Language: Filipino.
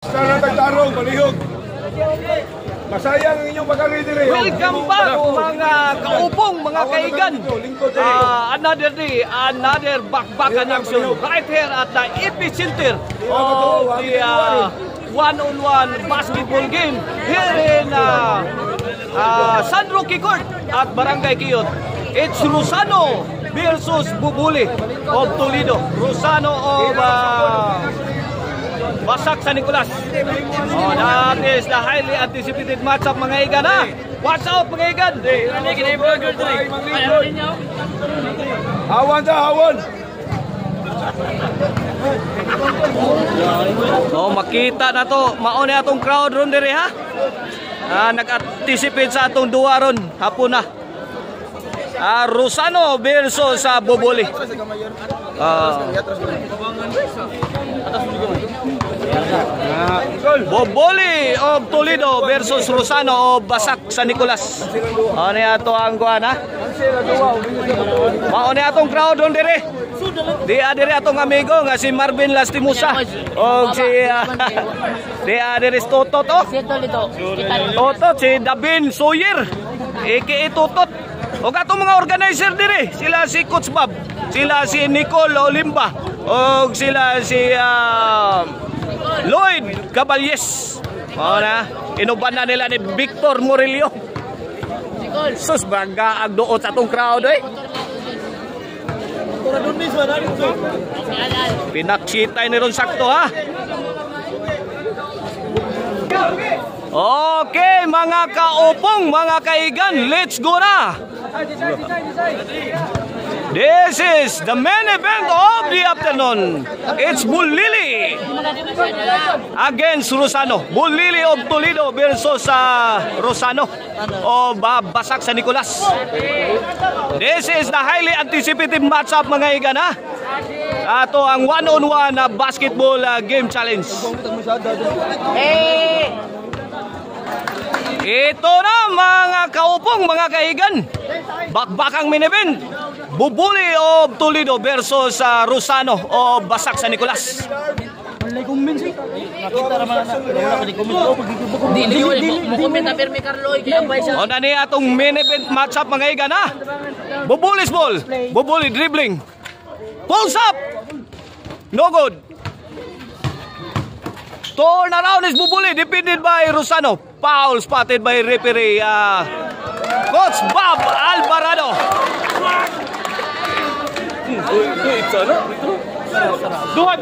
Sana nagtarong, malihog. Masayang ang inyong pagkakitiri. Welcome back mga kaupong, mga kaigan. Another day, another bakbakan action right here at the epicenter of the one-on-one basketball game here in San Roque Court at Barangay Quiyot. It's Rosano versus Bubuli of Toledo. Rosano of Basak San Nicolas. That is the highly anticipated matchup mga igan ha. Watch out mga igan. Hawan ta, hawan. Makita na to. Mauna atong crowd ron dire ha. Nag-anticipate sa atong duwa ron. Hapon na. Rosano versus Bubuli. Bubuli of Toledo versus Rosano of Basak San Nicolas. Ano ato ang kuan ha? Mauna atong crowd on dire. Di adire atong amigo nga si Marvin Lastimosa og si di adire Totot to. Totot si Davin Sawyer. Ike Totot. Og atong mga organizer dire, sila si Coach Bob, sila si Nicole Olimba, og sila si Lloyd Caballes. Na, inuban na nila ni Victor Murillo. Sus, bangga ang duot sa atong crowd eh. Pinaksitay ni ron sakto ha. Okay, mga kaupong, mga kaigan, let's go na! This is the main event of the afternoon. It's Bulili against Rosano. Bulili of Toledo versus Rosano of Basak San Nicolas. This is the highly anticipated matchup mga igan ha. Ato ang one-on-one basketball game challenge. Ito na mga kaupong, mga kaigan. Bakbakang main event. Bubuli of Toledo versus Rosano of Basak San Nicolas. O na niya atong main event matchup mga kaigan ha. Bubulis ball. Bubuli dribbling. Pulls up. No good. Turn around is Bubuli, defended by Rosano. Foul spotted by referee Coach Bob Alvarado. Duha.